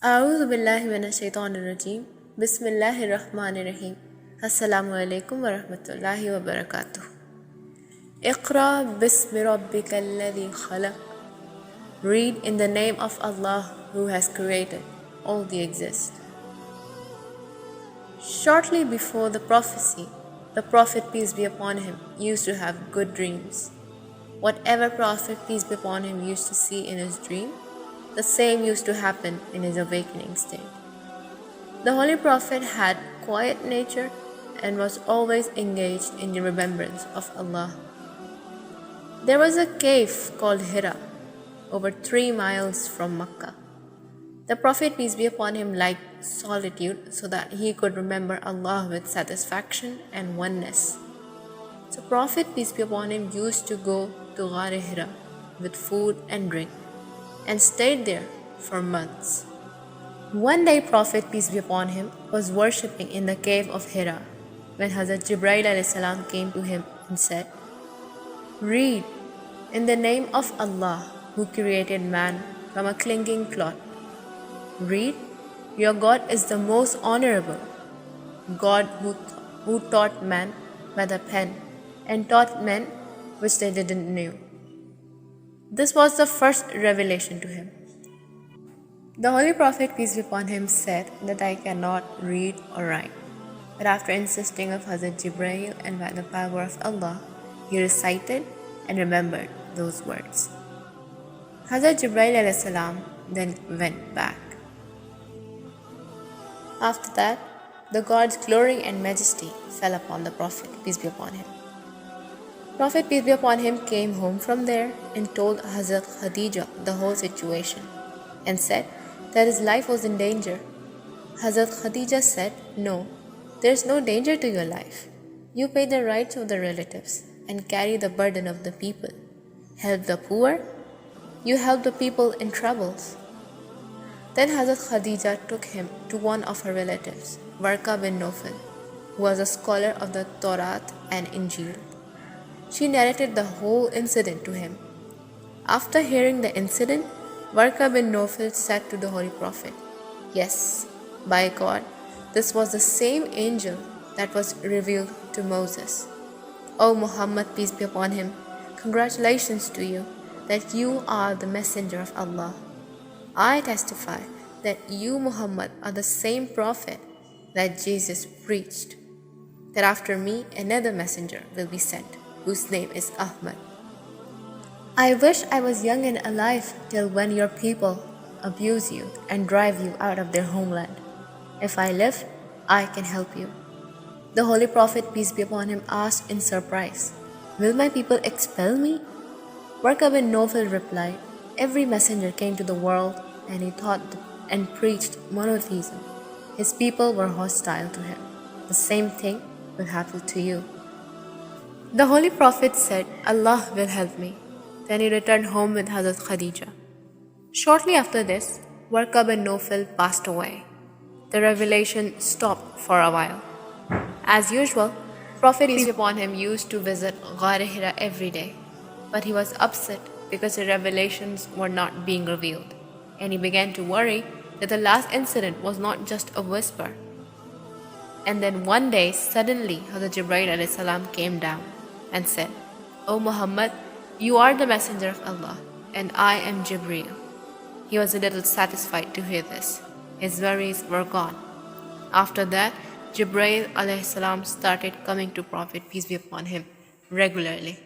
أعوذ بالله من الشيطان الرجيم بسم الله الرحمن الرحيم السلام عليكم ورحمة الله وبركاته اقرأ باسم ربك الذي خلق. Read in the name of Allah who has created all the exist. Shortly before the prophecy, the Prophet, peace be upon him, used to have good dreams. Whatever Prophet, peace be upon him, used to see in his dream, the same used to happen in his awakening state. The Holy Prophet had quiet nature and was always engaged in the remembrance of Allah. There was a cave called Hira, over 3 miles from Mecca. The Prophet, peace be upon him, liked solitude so that he could remember Allah with satisfaction and oneness. So Prophet, peace be upon him, used to go to Ghar Hira with food and drink and stayed there for months. One day Prophet, peace be upon him, was worshipping in the cave of Hira when Hazrat Jibreel a.s. came to him and said, "Read in the name of Allah who created man from a clinging cloth. Read, your God is the most honorable, God who taught man by the pen and taught men which they didn't know." This was the first revelation to him. The Holy Prophet, peace be upon him, said that I cannot read or write. But after insisting of Hazrat Jibreel and by the power of Allah, he recited and remembered those words. Hazrat Jibreel a.s. then went back. After that, the God's glory and majesty fell upon the Prophet, peace be upon him. Prophet, peace be upon him, came home from there and told Hazrat Khadija the whole situation and said that his life was in danger. Hazrat Khadija said, "No, there is no danger to your life. You pay the rights of the relatives and carry the burden of the people. Help the poor, you help the people in troubles." Then Hazrat Khadija took him to one of her relatives, Warqa bin Nawfal, who was a scholar of the Torah and Injil. She narrated the whole incident to him. After hearing the incident, Warqa bin Nawfal said to the Holy Prophet, "Yes, by God, this was the same angel that was revealed to Moses. O Muhammad, peace be upon him, congratulations to you that you are the messenger of Allah. I testify that you, Muhammad, are the same prophet that Jesus preached, that after me another messenger will be sent, whose name is Ahmad. I wish I was young and alive till when your people abuse you and drive you out of their homeland. If I live, I can help you." The Holy Prophet, peace be upon him, asked in surprise, "Will my people expel me?" Warqa bin Nawfal replied, "Every messenger came to the world and he taught and preached monotheism. His people were hostile to him. The same thing will happen to you." The Holy Prophet said, "Allah will help me." Then he returned home with Hazrat Khadija. Shortly after this, Warqa bin Nawfal passed away. The revelation stopped for a while. As usual, Prophet, peace be upon him, used to visit Ghar Hira every day. But he was upset because the revelations were not being revealed, and he began to worry that the last incident was not just a whisper. And then one day, suddenly, Hazrat Jibreel a.s. came down and said, "O Muhammad, you are the messenger of Allah, and I am Jibreel." He was a little satisfied to hear this. His worries were gone. After that, Jibreel a.s. started coming to Prophet, peace be upon him, regularly.